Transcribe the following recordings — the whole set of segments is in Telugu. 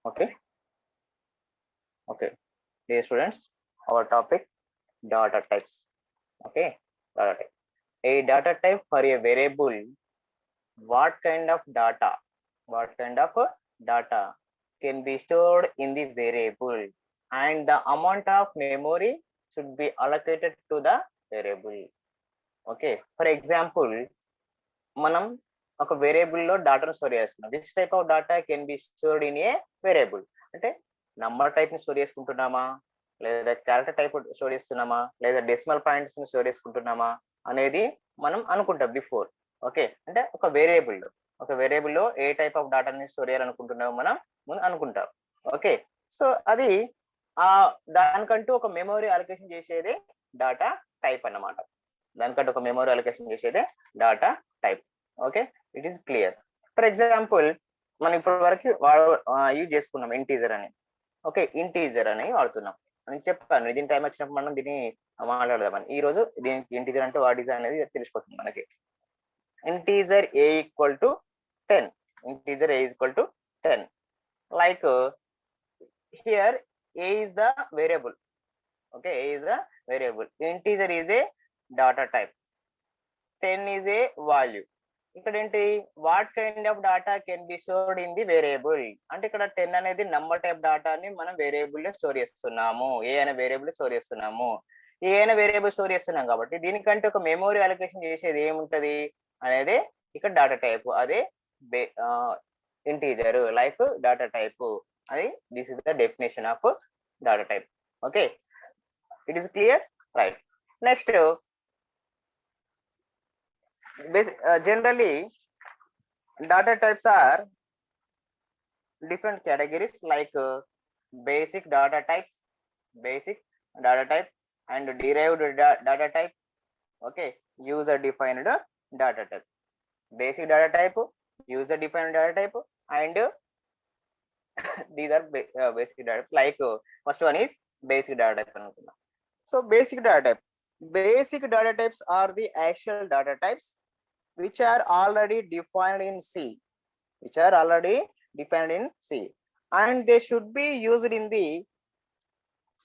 Okay. Okay, dear students, our topic data types. Okay, data type. A data type for a variable. What kind of data? What kind of data can be stored in the variable, and the amount of memory should be allocated to the variable. Okay, for example, మనం ఒక వేరియబుల్ లో డాటాను స్టోర్ చేస్తున్నాం. Which type of data can be stored in a variable అంటే నంబర్ టైప్ ని స్టోర్ చేసుకుంటున్నామా, లేదా క్యారెక్టర్ టైప్ స్టోర్ చేస్తున్నామా, లేదా డెసిమల్ పాయింట్స్ ని స్టోర్ చేసుకుంటున్నామా అనేది మనం అనుకుంటాం బిఫోర్. ఓకే, అంటే ఒక వేరియబుల్ లో ఏ టైప్ ఆఫ్ డాటాని స్టోర్ చేయాలనుకుంటున్నామో మనం ముందు అనుకుంటాం. ఓకే, సో అది ఆ దానికంటూ ఒక మెమరీ అలొకేషన్ చేసేదే డాటా టైప్ అన్నమాట. దానికంటే ఒక మెమరీ అలొకేషన్ చేసేదే data type. Okay, it is clear. For example, మనం ఇప్పటి వరకు యూజ్ చేసుకున్నాం ఇంటీజర్ అని. ఓకే, ఇంటీజర్ అని వాడుతున్నాం. నేను చెప్పాను దీని టైం వచ్చినప్పుడు మనం దీన్ని మాట్లాడదామని. ఈ రోజు దీనికి ఇంటీజర్ అంటే వాట్ ఈజ్ అనేది తెలిసిపోతుంది మనకి. Integer A equal to 10. Integer A equal to 10. Like here a is the variable. Okay, a is the variable. Integer is a data type. 10 is a value. ఇక్కడ ఏంటి, what kind of data can be stored in the variable అంటే ఇక్కడ 10 అనేది నంబర్ టైప్ డాటాని మనం వేరియబుల్ లో స్టోర్ చేస్తున్నాము. ఏ అనే వేరియబుల్ స్టోర్ చేస్తున్నాము. ఏ అనే వేరియబుల్ స్టోర్ చేస్తున్నాం కాబట్టి దీనికంటే ఒక మెమరీ అలొకేషన్ చేసేది ఏముంటది అనేది ఇక్కడ డాటా టైప్. అదే ఇంటీజర్ లైక్ డాటా టైప్. అది this is the definition of data type. Okay, it is clear, right? Next, generally data types are different categories like basic data types, and derived data type. Okay, user defined data type. Basic data type, user defined data type, and these are basic data types. Like first one is basic data type. So basic data types are the actual data types which are already defined in C, and they should be used in the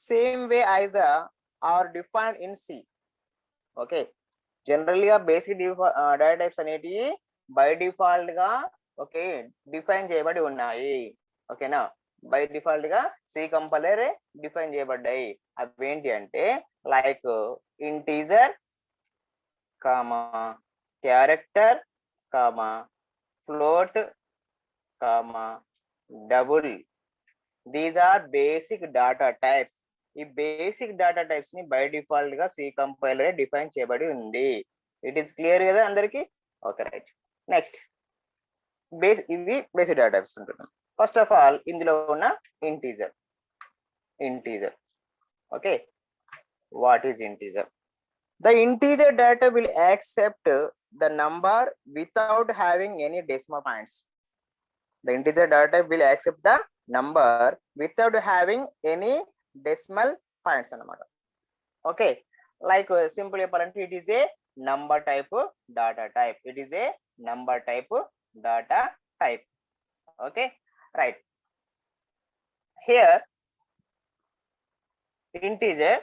same way as the are defined in C. Okay, generally a basic data types అనేటి by default గా ఓకే డిఫైన్ చేయబడి ఉన్నాయి. ఓకేనా, బై డిఫాల్ట్ గా సి కంపైలర్ డిఫైన్ చేయబడ్డాయి. అవి ఏంటి అంటే like integer, comma character, comma float, comma double. These are basic data types. ఈ బేసిక్ డాటా టైప్స్ ని బై డిఫాల్ట్ గా సి కంపైలర్ డిఫైన్ చేయబడి ఉంది. ఇట్ ఈస్ క్లియర్ కదా అందరికి? Okay, right. నెక్స్ట్, ఇవి బేసిక్ డాటా టైప్స్ ఉంటున్నాం. ఫస్ట్ ఆఫ్ ఆల్ ఇందులో ఉన్న integer. Okay, what is integer? The integer data will accept the number without having any decimal points. The integer data will accept the number without having any decimal points అన్నమాట. ఓకే, లైక్ సింపుల్ చెప్పాలంటే it is a number type data type. Okay, right. Here integer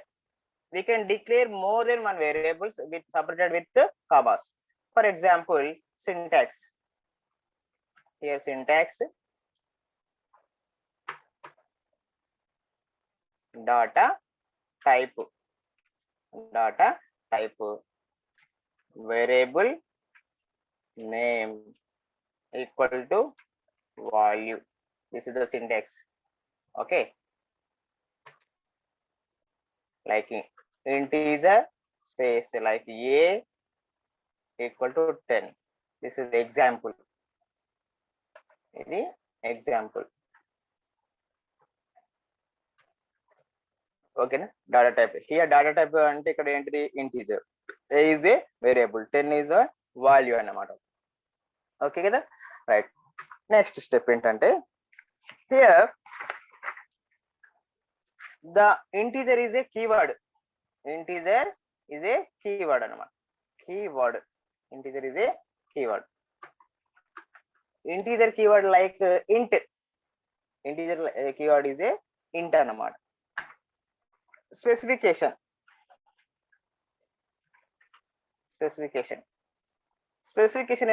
we can declare more than one variables with separated with commas. For example, syntax. Here syntax data type variable name equal to value. This is the syntax. Okay, like integer space like a equal to 10. This is the example. Okay na, data type. Here data type ante ikkada enti integer. A is a variable, 10 is a value annamata. Okay kada, right. Next step ఏంటంటే here the integer is a keyword. Integer is a keyword అన్నమాట. Integer is a keyword. Integer keyword like int. Integer keyword is a int అన్నమాట. స్పెసిఫికేషన్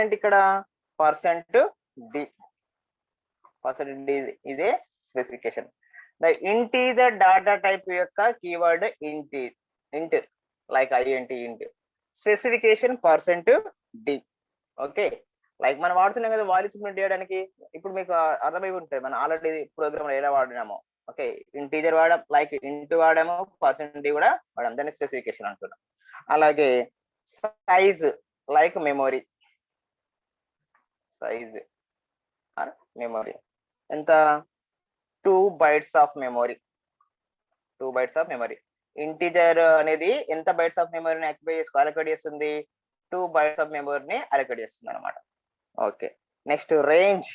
ఏంటి ఇక్కడ? Percent D is a specification. The integer data type యొక్క keyword int like int specification %d. Okay, like మనం వాడుతున్నాం కదా వాల్యూస్ ప్రింట్ చేయడానికి. ఇప్పుడు మీకు అర్థమై ఉంటుంది మనం ఆల్రెడీ ప్రోగ్రామ్ ఎలా వాడినామో. ఓకే, ఇంటీజర్ వాడాం, లైక్ ఇంట్ వాడాము, %d కూడా వాడాం, దాన్ని స్పెసిఫికేషన్ అంటున్నాం. అలాగే size like memory, size are memory ఎంత? 2 bytes ఆఫ్ మెమొరీ. ఇంటీజర్ అనేది ఎంత బైట్స్ ఆఫ్ మెమొరీని అలొకేట్ చేస్తుంది? 2 bytes ఆఫ్ మెమొరీని అలొకేట్ చేస్తుంది అనమాట. Okay, next range.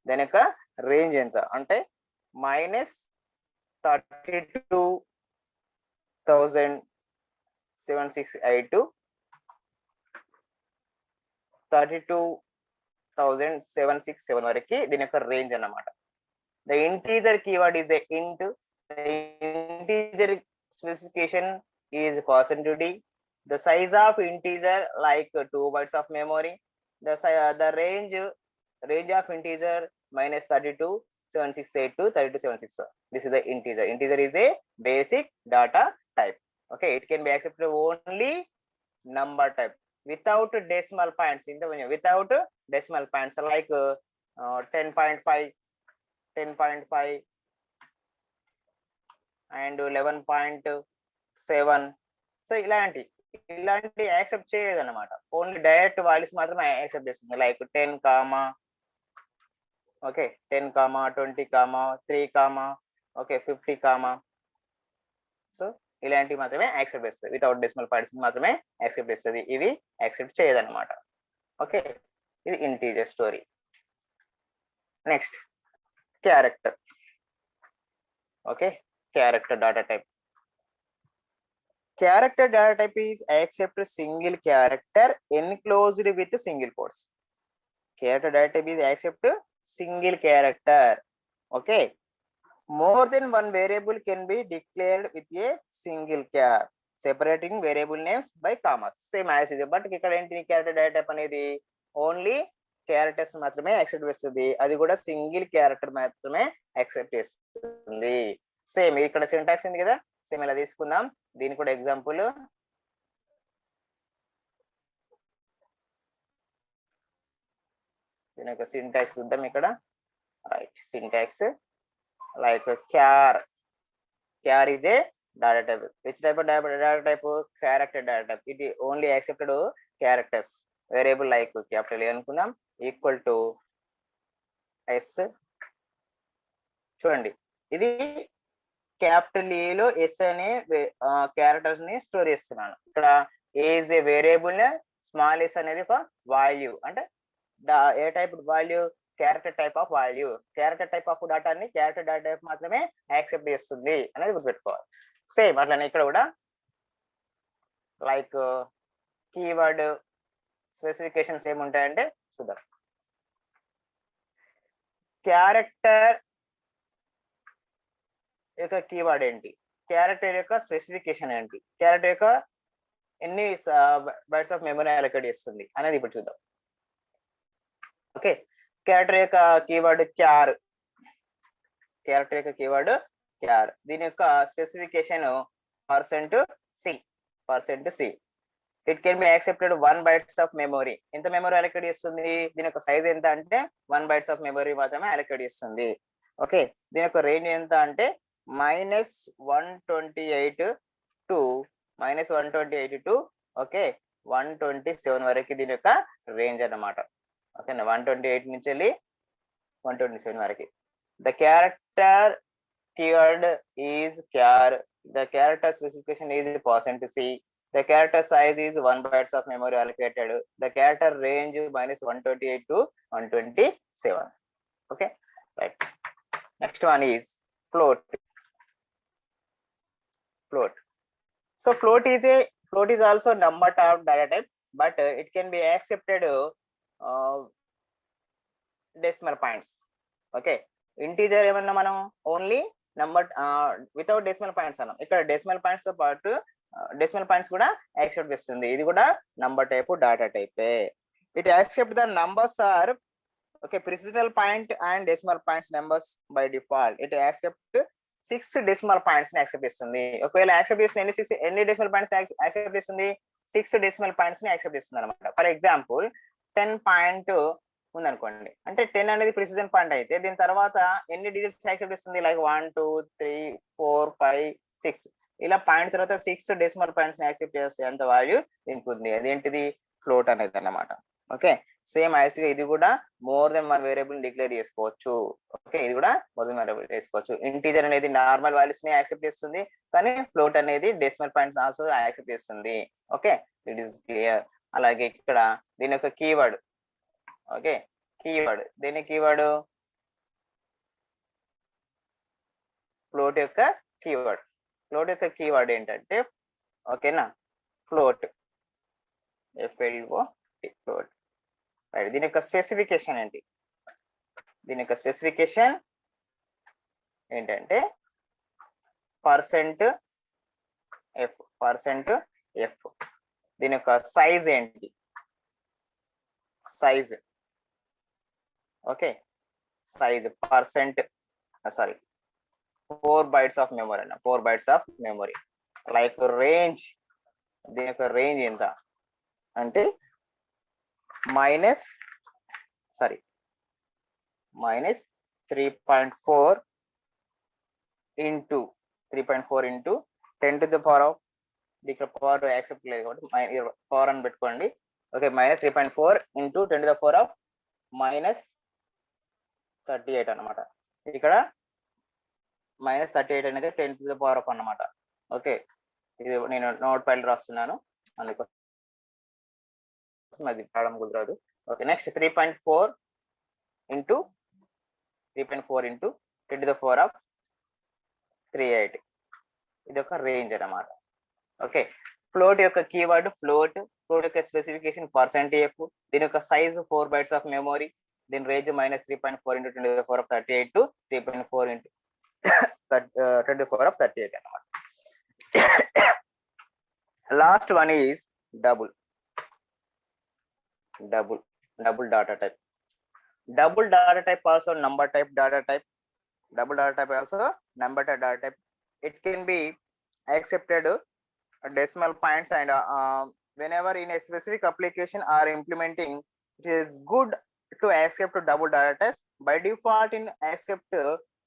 దాని యొక్క రేంజ్ ఎంత అంటే -32,768 32,767 వరకు దీని యొక్క రేంజ్ అన్నమాట. The integer keyword is a int. The integer specification is %d. The size of integer like 2 bytes of memory. The range of integer -32,768 to 32,767. This is the integer. Integer is a basic data type. Okay, it can be accepted only number type without decimal points. Without decimal points like 10.5 and 11.7. So ఇలాంటి యాక్సెప్ట్ చేయదు అనమాట. ఓన్లీ డైరెక్ట్ వాల్యూస్ మాత్రమే యాక్సెప్ట్ చేస్తుంది. లైక్ 10, 10, 20, 3, 50, సో ఇలాంటివి మాత్రమే యాక్సెప్ట్ చేస్తుంది. వితౌట్ డెసిమల్ పాయింట్స్ మాత్రమే యాక్సెప్ట్ చేస్తుంది. ఇవి యాక్సెప్ట్ చేయదు అనమాట. ఓకే, ఇది integer story. Next character. Okay, character data type. Character data type is accept single character enclosed with single quotes. Character data type is accept single character. Okay, more than one variable can be declared with a single char, separating variable names by commas. Same as ఇది. బట్ ఇక్కడ ఏంటి క్యారెక్టర్ డేటా టైప్ అనేది ఓన్లీ క్యారెక్టర్స్ మాత్రమే యాక్సెప్ట్ చేస్తుంది. అది కూడా సింగిల్ క్యారెక్టర్ మాత్రమే యాక్సెప్ట్ చేస్తుంది. సేమ్ ఇక్కడ సింటాక్స్ ఉంది కదా, సేమ్ ఇలా తీసుకుందాం. దీని కూడా ఎగ్జాంపుల్. దీని యొక్క సింటాక్స్ చూద్దాం ఇక్కడ. Right, syntax like char is a data type. Which type of data type? Character data type. ఇది only accepted characters. Variable like capital A అనుకుందాం, ఈక్వల్ టు ఎస్. చూడండి, ఇది క్యాపిటల్ ఏలో ఎస్ అనే క్యారెక్టర్స్ ని స్టోర్ చేస్తున్నాను. ఇక్కడ A is a variable, small S అనేది ఒక వాల్యూ. అంటే ఏ type value? Character type of value. Character type of డేటాని క్యారెక్టర్ డేటా టైప్ మాత్రమే యాక్సెప్ట్ చేస్తుంది అనేది గుర్తుపెట్టుకోవాలి. సేమ్ అట్లనే ఇక్కడ కూడా లైక్ కీవర్డ్ స్పెసిఫికేషన్స్ ఏముంటాయంటే చూద్దాం. క్యారెక్టర్ యొక్క కీవర్డ్ ఏంటి? క్యారెక్టర్ యొక్క స్పెసిఫికేషన్ ఏంటి? క్యారెక్టర్ యొక్క ఎన్ని బైట్స్ ఆఫ్ మెమరీ అలొకేట్ చేస్తుంది అనేది ఇప్పుడు చూద్దాం. ఓకే, క్యారెక్టర్ యొక్క కీవర్డ్ క్యార్. క్యారెక్టర్ యొక్క కీవర్డ్ క్యార్. దీని యొక్క specification %c. It can be accepted 1 bytes of memory. ఎంత మెమరీ అలొకేట్ చేస్తుంది? దీని యొక్క సైజ్ ఎంత అంటే 1 bytes ఆఫ్ మెమరీ మాత్రమే అలొకేట్ చేస్తుంది. ఓకే, దీని యొక్క రేంజ్ ఎంత అంటే -128 to ఓకే 127 వరకు దీని యొక్క రేంజ్ అన్నమాట. ఓకేనా, 128 నుంచి వెళ్ళి 127 వరకు. The character keyword is char. The character specification is %c. The character size is 1 bytes of memory allocated. The character range -128 to 127. Okay, right. Next one is float. So float is also number type data type, but it can be accepted decimal points. Okay, integer ఏమన్నా మనం only number without decimal points అన్నాం. ఇక్కడ డెసిమల్ పాయింట్స్ తో పాటు డెసిమల్ పాయింట్స్ కూడా యాక్సెప్ట్ చేస్తుంది. ఇది కూడా నంబర్ టైప్ డాటా టైపే. It accept the numbers or okay precisional point and decimal points numbers by default. It accept 6 decimal points ని యాక్సెప్ట్ చేస్తుంది. ఒకవేళ యాక్సెప్ట్ చేసిన ఎన్ని డెసిమల్ పాయింట్స్ యాక్సెప్ట్ చేస్తుంది? 6 డెసిమల్ పాయింట్స్ ని యాక్సెప్ట్ చేస్తుంది అనమాట. ఫర్ ఎగ్జాంపుల్ 10 పాయింట్ ఉందనుకోండి, అంటే 10 అనేది ప్రిసిజన్ పాయింట్ అయితే దీని తర్వాత ఎన్ని డిజిట్స్ యాక్సెప్ట్ చేస్తుంది? లైక్ 1 2 3 4 5 6 ఇలా పాయింట్ తర్వాత 6 డెసిమల్ పాయింట్స్ ని యాక్సెప్ట్ చేస్తే ఎంత వాల్యూ దీనికి ఉంది. అదేంటిది? ఫ్లోట్ అనేది అన్నమాట. ఓకే, సేమ్ యాజ్ గా ఇది కూడా more than one variable declare చేసుకోవచ్చు. ఓకే, ఇది కూడా మోర్ దెన్ వేరియబుల్ చేసుకోవచ్చు. ఇంటీజర్ అనేది నార్మల్ వాల్యూస్ ని యాక్సెప్ట్ చేస్తుంది, కానీ ఫ్లోట్ అనేది డెసిమల్ పాయింట్స్ ఆల్సో యాక్సెప్ట్ చేస్తుంది. Okay, it is clear. అలాగే ఇక్కడ దీని యొక్క కీవర్డ్. ఓకే, కీవర్డ్ దీని కీవర్డ్ ఫ్లోట్ యొక్క కీవర్డ్. ఫ్లోట్ యొక్క కీవర్డ్ ఏంటంటే ఓకేనా, ఫ్లోట్ ఫ్లోట్. దీని యొక్క స్పెసిఫికేషన్ ఏంటి? దీని యొక్క స్పెసిఫికేషన్ ఏంటంటే పర్సెంట్ ఎఫ్. దీని యొక్క సైజ్ ఏంటి? Size okay, size percent 4 bytes of memory అన్న, 4 bytes of memory. Like range, దీని యొక్క రేంజ్ ఎంత అంటే -3.4 into 10 to the power of, ఇక్కడ పవర్ యాక్సెప్ట్ లేదు కాబట్టి పవర్ అని పెట్టుకోండి. Okay, -3.4 into 10 to the power of -38 అనమాట. ఇక్కడ -38 అనేది 10 to the power of అన్నమాట. ఓకే, ఇది నేను నోట్ ఫైల్ రాస్తున్నాను, అందుకోసం అది రావడం కుదరదు. Okay, next 3.4 into 10 to the power of 38. ఇది ఒక రేంజ్ అన్నమాట. ఓకే, ఫ్లోట్ యొక్క కీవర్డ్ ఫ్లోట్ యొక్క స్పెసిఫికేషన్ పర్సెంటేజ్, దీని యొక్క సైజ్ 4 bytes ఆఫ్ మెమరీ, దీని range -3.4 into 10 to the power of 38 to 3.4 into 10 to the power of 38 అన్నమాట. Last one is double data type. Double data type also number type data type. Double data type also number type data type. It can be accepted decimal points, and whenever in a specific application or implementing, it is good to accept double data types. By default in accept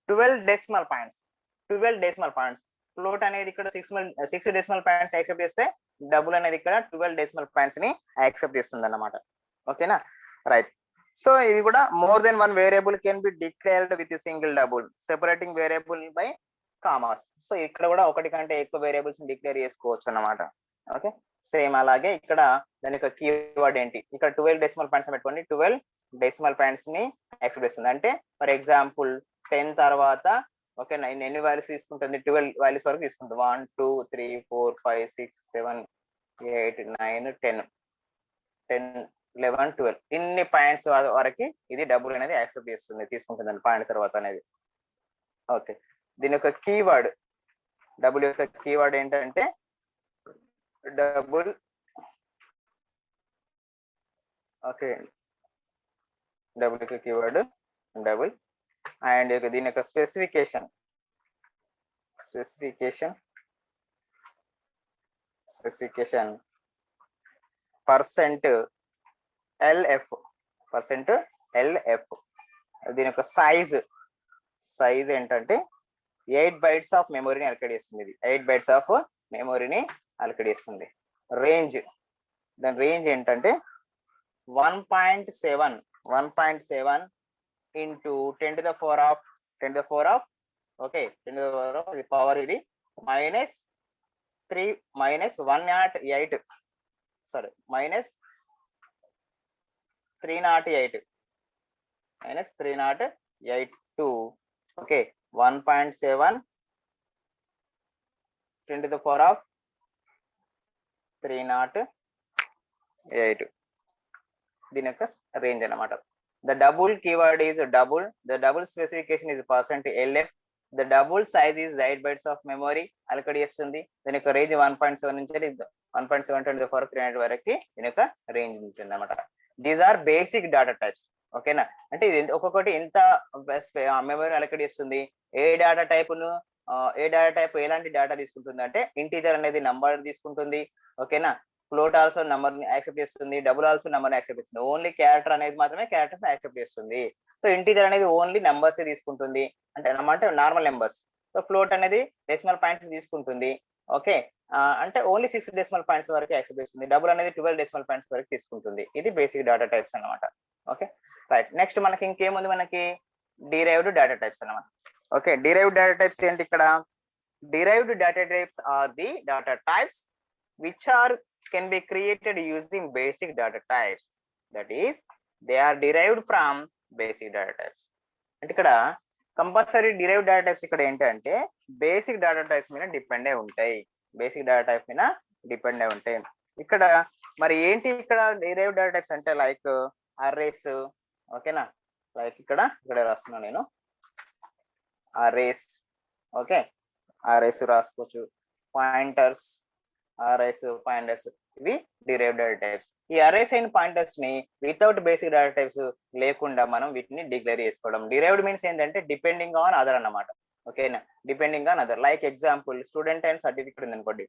12 decimal points. Float అనేది ఇక్కడ 6 డెసిమల్ పాయింట్స్ యాక్సెప్ట్ చేస్తే డబుల్ అనేది ఇక్కడ 12 డెసిమల్ పాయింట్స్ ని యాక్సెప్ట్ చేస్తుంది అన్నమాట. ఓకేనా, రైట్. సో ఇది కూడా more than one variable can be declared with single double separating variable by commas. So ఇక్కడ కూడా ఒకటి కంటే ఎక్కువ వేరియబుల్స్ డిక్లేర్ చేసుకోవచ్చు అన్నమాట. ఓకే, సేమ్ అలాగే ఇక్కడ దాని యొక్క కీవర్డ్ ఏంటి? ఇక్కడ 12 డెసిమల్ పాయింట్స్ పెట్టుకోండి. 12 డెసిమల్ పాయింట్స్ ని యాక్సెప్ట్ చేస్తుంది. అంటే ఫర్ ఎగ్జాంపుల్ 10 తర్వాత ఓకే ఎన్ని వాల్యూస్ తీసుకుంటుంది? 12 వాల్యూస్ వరకు తీసుకుంటుంది. 1 2 3 4 5 6 7 8 9 10 11 12 ఇన్ని పాయింట్స్ వరకు ఇది డబుల్ అనేది యాక్సెప్ట్ చేస్తుంది, తీసుకుంటుంది పాయింట్ తర్వాత అనేది. ఓకే, దీని యొక్క కీవర్డ్ డబుల్ యొక్క కీవర్డ్ ఏంటంటే డబుల్. ఓకే, డబుల్ యొక్క కీవర్డ్ డబుల్. అండ్ దీని యొక్క స్పెసిఫికేషన్ పర్సెంట్ ఎల్ఎఫ్. దీని యొక్క సైజ్ ఏంటంటే 8 bytes ఆఫ్ మెమరీని అలొకేట్ చేస్తుంది. ఇది 8 bytes ఆఫ్ మెమరీని అలొకేట్ చేస్తుంది. రేంజ్, దాని రేంజ్ ఏంటంటే 1.7 into 10 to the power of okay 10 to the power of power ఇది -308 to okay 1.7 10 to the power of 308 దీని యొక్క రేంజ్ అన్నమాట. The double keyword is double. The double specification is %lf. The double size is 8 bytes of memory allocate చేస్తుంది. దీని యొక్క రేంజ్ 1.7 నుంచి 1.7 to the power 300 వరకు దీని యొక్క రేంజ్ ఉంటుంది అన్నమాట. These are basic data types. ఓకేనా, అంటే ఇది ఒక్కొక్కటి ఎంత మెమరీ అలొకేట్ చేస్తుంది, ఏ డేటా టైపును ఏ డేటా టైప్ ఎలాంటి డేటా తీసుకుంటుంది అంటే ఇంటీజర్ అనేది నంబర్ తీసుకుంటుంది. ఓకేనా, ఫ్లోట్ ఆల్సో నంబర్ ని యాక్సెప్ట్ చేస్తుంది, డబుల్ ఆల్సో నంబర్ ని యాక్సెప్ట్ చేస్తుంది. ఓన్లీ క్యారెక్టర్ అనేది మాత్రమే క్యారెక్టర్స్ యాక్సెప్ట్ చేస్తుంది. సో ఇంటీజర్ అనేది ఓన్లీ నెంబర్స్ తీసుకుంటుంది, అంటే నార్మల్ నెంబర్స్. సో ఫ్లోట్ అనేది డెసిమల్ పాయింట్స్ తీసుకుంటుంది. ఓకే, అంటే ఓన్లీ 6 డెసిమల్ పాయింట్స్ వరకు యాక్సెప్ట్ చేస్తుంది. డబుల్ అనేది 12 డెసిమల్ పాయింట్స్ వరకు తీసుకుంటుంది. ఇది బేసిక్ డేటా టైప్స్ అన్నమాట. ఓకే రైట్, నెక్స్ట్ మనకి ఇంకేముంది, మనకి డిరైవ్డ్ డేటా టైప్స్ అన్నమాట. ఓకే, డిరైవ్డ్ డేటా టైప్స్ ఏంటి ఇక్కడ? Derived data types are the data types which are can be created using basic data types, that is they are derived from basic data types. అంటే ఇక్కడ కంపల్సరీ డిరైవ్డ్ డేటా టైప్స్ ఇక్కడ ఏంటంటే బేసిక్ డేటా టైప్స్ మీద డిపెండ్ అయి ఉంటాయి. బేసిక్ డేటా టైప్ మీద డిపెండ్ అయి ఉంటాయి. ఇక్కడ మరి ఏంటి ఇక్కడ డిరైవ్డ్ డేటా టైప్స్ అంటే లైక్ అర్రేస్. ఓకేనా, లైక్ ఇక్కడ రాస్తున్నాను నేను అర్రేస్. ఓకే, అర్రేస్ రాసుకోవచ్చు, పాయింటర్స్, అర్రేస్, పాయింటర్స్, ఇవి డిరైవ్డ్ డేటా టైప్స్. ఈ అర్రేస్ అండ్ పాయింటర్స్ ని వితౌట్ బేసిక్ డేటా టైప్స్ లేకుండా మనం వీటిని డిక్లేర్ చేసుకోవడం. డిరైవ్డ్ మీన్స్ ఏంటంటే డిపెండింగ్ ఆన్ అదర్ అన్నమాట. ఓకేనా, depending on other. Like example student and certificate ఉంది అనుకోండి.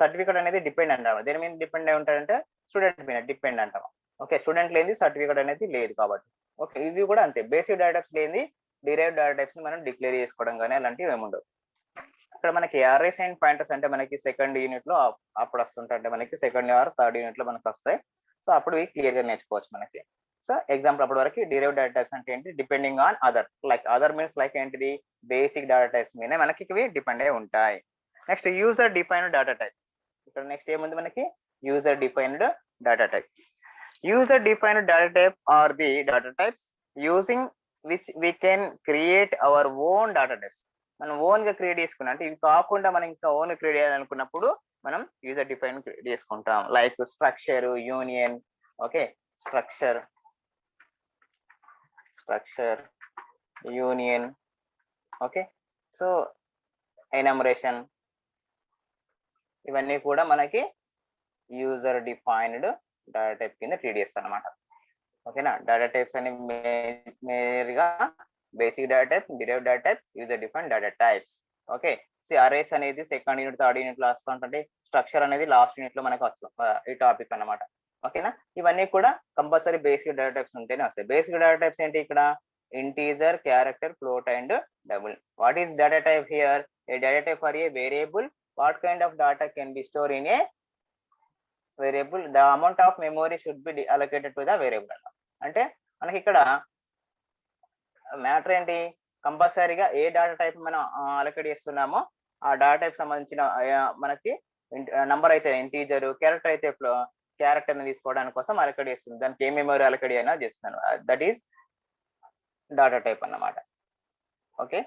సర్టిఫికేట్ అనేది డిపెండ్ అంటాం. దేని మీద డిపెండ్ అయి ఉంటాడంటే స్టూడెంట్ మీద డిపెండ్ అంటాం. ఓకే, స్టూడెంట్ లేని సర్టిఫికేట్ అనేది లేదు కాబట్టి. ఓకే, ఇవి కూడా అంతే, బేసిక్ డేటా టైప్స్ లేని డిరైవ్డ్ డేటా టైప్స్ ని మనం డిక్లేర్ చేసుకోవడం కానీ అలాంటివి ఏముండవు. ఇక్కడ మనకి అర్రేస్ అండ్ పాయింటర్స్ అంటే మనకి సెకండ్ యూనిట్ లో అప్పుడు వస్తుంటే మనకి సెకండ్ ఆర్ థర్డ్ యూనిట్ లో మనకి వస్తాయి. సో అప్పుడు ఇవి క్లియర్ గా నేర్చుకోవచ్చు మనకి. సో ఎగ్జాంపుల్ అప్పటి వరకు డిరైవ్డ్ డేటా టైప్స్ అంటే ఏంటి, depending on other. Like other means like ఏంటిది, బేసిక్ డేటా టైప్స్ మీద మనకి ఇవి డిపెండ్ అయి ఉంటాయి. Next user defined data type. ఇక్కడ నెక్స్ట్ ఏముంది మనకి, user defined data type. User defined data type are the data types using which we can create our own data types. మనం ఓన్ గా క్రియేట్ చేసుకున్నాం అంటే ఇవి కాకుండా మనం ఇంకా ఓన్ క్రియేట్ చేయాలనుకున్నప్పుడు మనం యూజర్ డిఫైన్ క్రియేట్ చేసుకుంటాం. Like structure, union. Okay, structure, union. Okay, so enumeration, ఇవన్నీ కూడా మనకి యూజర్ డిఫైన్డ్ డేటా టైప్ కింద ట్రీట్ చేస్తాం అనమాట. ఓకేనా, డేటా టైప్స్ అని మేజర్గా basic data type, derived data type, user defined data types. Okay, so arrays అనేది సెకండ్ యూనిట్, థర్డ్ యూనిట్ లో వస్తుంటే స్ట్రక్చర్ అనేది లాస్ట్ యూనిట్ లో మనకు వస్తుంది ఈ టాపిక్ అన్నమాట. ఓకేనా, ఇవన్నీ కూడా కంపల్సరీ బేసిక్ డేటా టైప్స్ ఉంటేనే వస్తాయి. బేసిక్ డేటా టైప్స్ ఏంటి ఇక్కడ, integer, character, float and double. What is data type here? A data type for a variable. What kind of data can be store in a variable. The amount of memory should be allocated to the variable. అంటే మనకి ఇక్కడ మ్యాటర్ ఏంటి, కంపల్సరీగా ఏ డేటా టైప్ మనం అలొకేట్ చేస్తున్నామో ఆ డేటా టైప్ సంబంధించిన మనకి నంబర్ అయితే ఇంటీజర్, క్యారెక్టర్ అయితే క్యారెక్టర్ ని తీసుకోవడానికి కోసం అలొకేట్ చేస్తుంది. దానికి ఏ మెమరీ అలొకేట్ అయినా చేస్తున్నాను, దట్ ఈస్ డేటా టైప్ అన్నమాట. ఓకే,